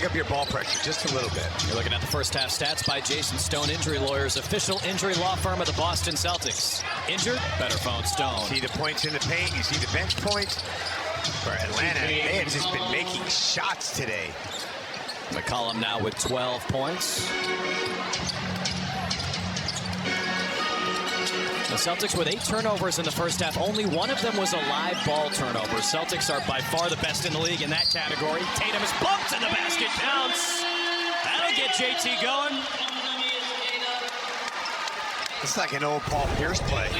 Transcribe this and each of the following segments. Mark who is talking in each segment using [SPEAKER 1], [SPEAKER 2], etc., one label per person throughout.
[SPEAKER 1] Pick up your ball pressure just a little bit.
[SPEAKER 2] You're looking at the first half stats by Jason Stone, injury lawyers, official injury law firm of the Boston Celtics. Injured? Better phone Stone.
[SPEAKER 1] You see the points in the paint. You see the bench points. For Atlanta, they have just been making shots today.
[SPEAKER 2] McCollum now with 12 points. The Celtics with 8 turnovers in the first half. Only one of them was a live ball turnover. Celtics are by far the best in the league in that category. Tatum is bumped and the basket counts. That'll get JT going.
[SPEAKER 1] It's like an old Paul Pierce play.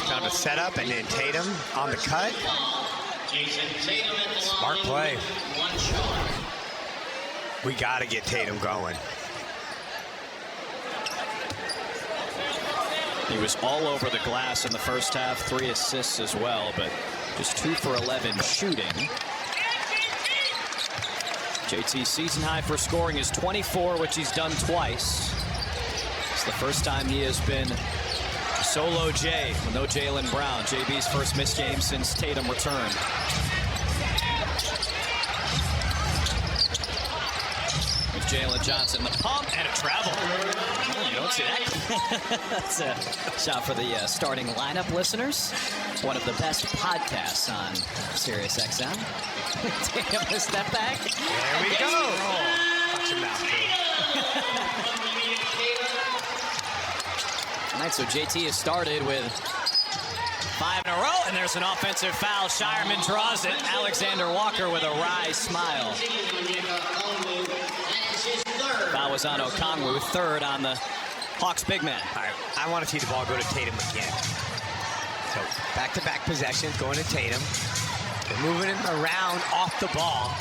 [SPEAKER 1] Kind of a setup and then Tatum on the cut. Smart play. We got to get Tatum going.
[SPEAKER 2] He was all over the glass in the first half, 3 assists as well, but just 2 for 11 shooting. JT's season high for scoring is 24, which he's done twice. It's the first time he has been solo J with no Jaylen Brown. JB's first missed game since Tatum returned. With Jalen Johnson, the pump and a travel. You don't see that. That's a shot for the starting lineup listeners. One of the best podcasts on Sirius XM. Tatum the step back.
[SPEAKER 1] There we go. Watch him out,
[SPEAKER 2] All right, so JT has started with 5 in a row, and there's an offensive foul. Shireman draws it. Alexander Walker with a wry smile. Foul was on Okongwu, 3rd on the Hawks big man.
[SPEAKER 1] All right, I want to see the ball go to Tatum again. So back-to-back possessions going to Tatum. They're moving him around off the ball.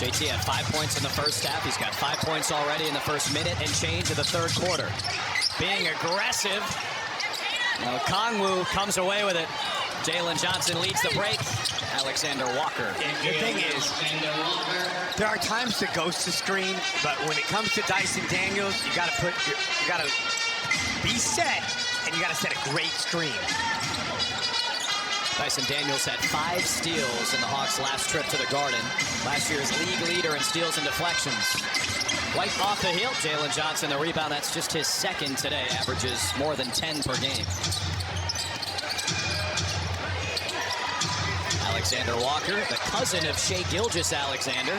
[SPEAKER 2] JT had 5 points in the first half. He's got 5 points already in the first minute and change of the third quarter. Being aggressive. Now Okongwu comes away with it. Jalen Johnson leads the break. Alexander Walker.
[SPEAKER 1] And the thing is, there are times to ghost the screen, but when it comes to Dyson Daniels, you gotta be set, and you gotta set a great screen.
[SPEAKER 2] Dyson Daniels had 5 steals in the Hawks' last trip to the Garden. Last year's league leader in steals and deflections. Right off the heel, Jalen Johnson, the rebound. That's just his 2nd today. Averages more than 10 per game. Alexander Walker, the cousin of Shai Gilgeous-Alexander.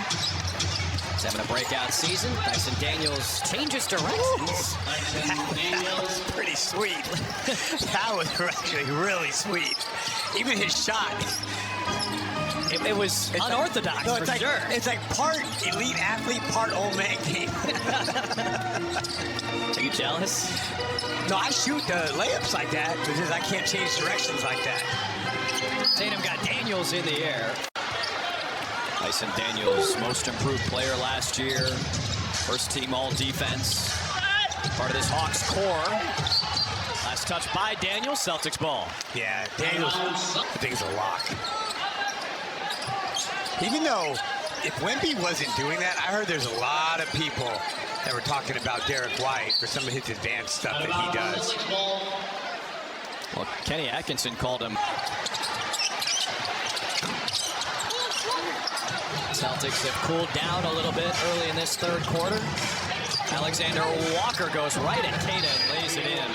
[SPEAKER 2] He's having a breakout season. Dyson Daniels changes directions.
[SPEAKER 1] That was pretty sweet. That was actually really sweet. Even his shot.
[SPEAKER 2] It was unorthodox, for sure.
[SPEAKER 1] It's like part elite athlete, part old man game.
[SPEAKER 2] Are you jealous?
[SPEAKER 1] No, I shoot the layups like that because I can't change directions like that.
[SPEAKER 2] Tatum got Daniels in the air. Dyson Daniels, most improved player last year. First team all defense. Part of this Hawks core. Last touch by Daniels, Celtics ball.
[SPEAKER 1] Yeah, Daniels, I think it's a lock. Even though, if Wemby wasn't doing that, I heard there's a lot of people that were talking about Derek White for some of his advanced stuff that he does.
[SPEAKER 2] Well, Kenny Atkinson called him. Celtics have cooled down a little bit early in this third quarter. Alexander Walker goes right at Tatum and lays it in.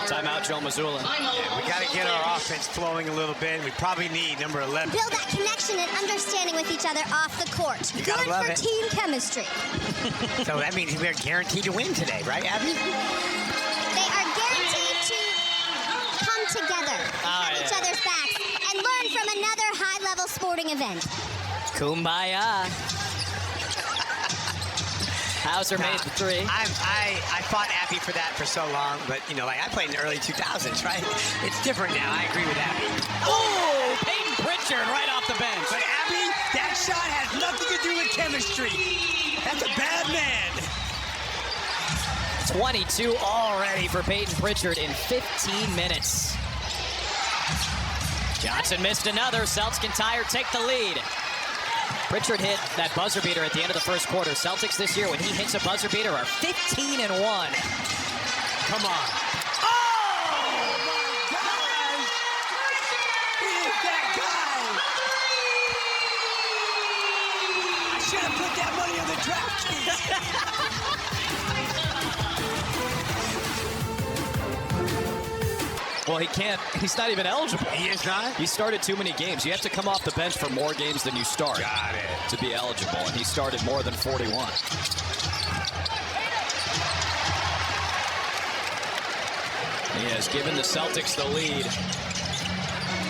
[SPEAKER 2] Timeout, Joe Mazzulla.
[SPEAKER 1] Yeah, we got to get our offense flowing a little bit. We probably need number 11.
[SPEAKER 3] Build that connection and understanding with each other off the court. Good for team chemistry.
[SPEAKER 1] So that means we're guaranteed to win today, right, Abby?
[SPEAKER 3] They are guaranteed to come together, have each other's backs, and learn from another high-level sporting event.
[SPEAKER 2] Kumbaya. Hauser made the 3.
[SPEAKER 1] I fought Abby for that for so long, but, you know, like I played in the early 2000s, right? It's different now. I agree with Abby.
[SPEAKER 2] Oh, Peyton Pritchard right off the bench.
[SPEAKER 1] But Abby, that shot has nothing to do with chemistry. That's a bad man.
[SPEAKER 2] 22 already for Peyton Pritchard in 15 minutes. Johnson missed another. Celtics can tie or take the lead. Pritchard hit that buzzer beater at the end of the first quarter. Celtics this year, when he hits a buzzer beater, are 15-1.
[SPEAKER 1] Come on. Oh, my gosh! He is that guy!
[SPEAKER 2] Well, he can't. He's not even eligible.
[SPEAKER 1] He is not?
[SPEAKER 2] He started too many games. You have to come off the bench for more games than you start.
[SPEAKER 1] Got it.
[SPEAKER 2] To be eligible, and he started more than 41. He has given the Celtics the lead.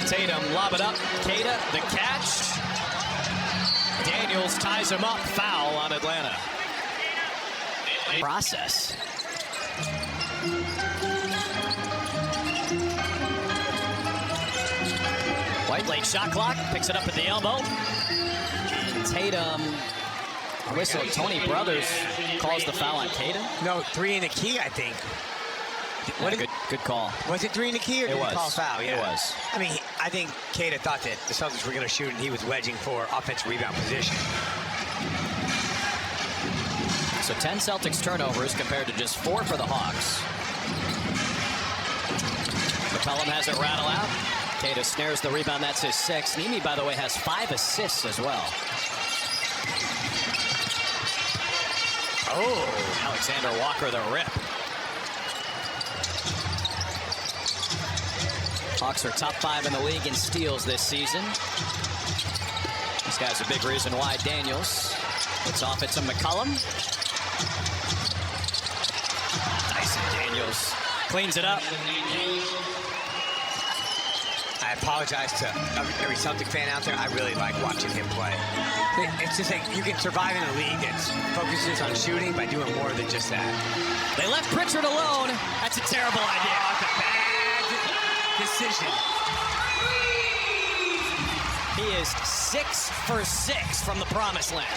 [SPEAKER 2] Tatum lob it up. Tatum, the catch. Daniels ties him up. Foul on Atlanta. Process. White late shot clock. Picks it up at the elbow. Tatum. Whistle. Tony Brothers calls the foul on Tatum.
[SPEAKER 1] No, 3 in the key, I think.
[SPEAKER 2] What good call.
[SPEAKER 1] Was it 3 in the key or did he call foul? Yeah.
[SPEAKER 2] It was.
[SPEAKER 1] I mean, I think Kata thought that the Celtics were going to shoot and he was wedging for offensive rebound position.
[SPEAKER 2] So 10 Celtics turnovers compared to just 4 for the Hawks. McCollum has it rattle out. Kata snares the rebound. That's his 6th. Nimi, by the way, has 5 assists as well. Oh, Alexander Walker the rip. Hawks are top 5 in the league in steals this season. This guy's a big reason why. Daniels gets off it to McCollum. Dyson Daniels cleans it up.
[SPEAKER 1] I apologize to every Celtic fan out there. I really like watching him play. It's just like you can survive in a league that focuses on shooting by doing more than just that.
[SPEAKER 2] They left Pritchard alone. That's a terrible idea.
[SPEAKER 1] It's a bad decision.
[SPEAKER 2] He is 6 for 6 from the promised land.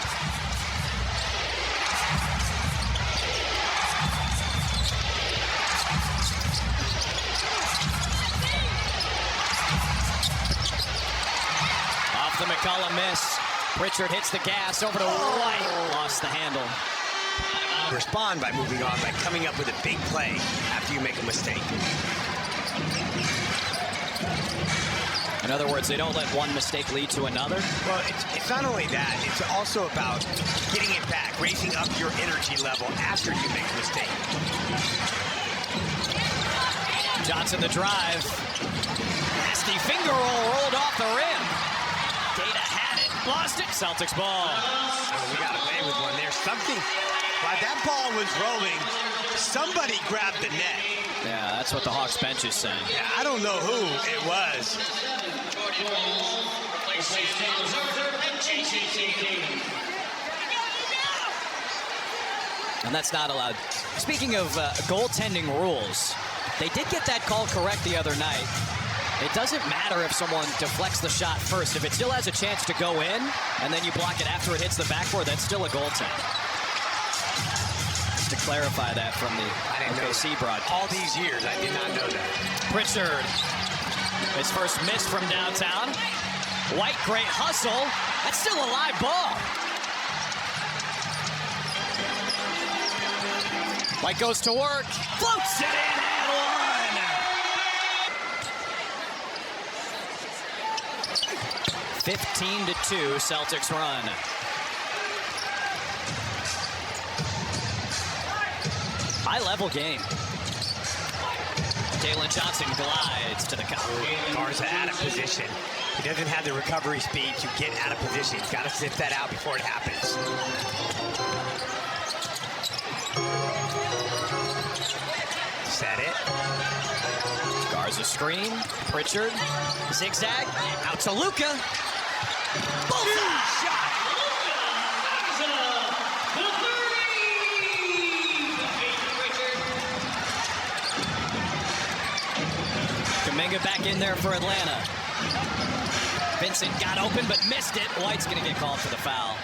[SPEAKER 2] Off the McCollum miss. Pritchard hits the gas over to White. Lost the handle.
[SPEAKER 1] Respond by moving on, by coming up with a big play after you make a mistake.
[SPEAKER 2] In other words, they don't let one mistake lead to another.
[SPEAKER 1] Well, it's not only that, it's also about getting it back, raising up your energy level after you make a mistake.
[SPEAKER 2] Johnson the drive. Nasty finger roll rolled off the rim. Data had it, lost it. Celtics ball.
[SPEAKER 1] Oh, we got away with one there. Something, while that ball was rolling, somebody grabbed the net.
[SPEAKER 2] Yeah, that's what the Hawks bench is saying.
[SPEAKER 1] Yeah, I don't know who it was.
[SPEAKER 2] And that's not allowed. Speaking of goaltending rules, they did get that call correct the other night. It doesn't matter if someone deflects the shot first. If it still has a chance to go in, and then you block it after it hits the backboard, that's still a goaltend. Just to clarify that from the OKC broadcast.
[SPEAKER 1] All these years, I did not know that.
[SPEAKER 2] Pritchard, his first miss from downtown. White, great hustle. That's still a live ball. White goes to work, floats it in and one. 15-2, Celtics run. High-level game. Dalen Johnson glides to the cup.
[SPEAKER 1] Garza out of position. He doesn't have the recovery speed to get out of position. He's got to sit that out before it happens. Set it.
[SPEAKER 2] Garza screen. Pritchard. Zigzag. Out to Luka. Bullseye! Shot! Kuminga back in there for Atlanta. Vincent got open but missed it. White's going to get called for the foul.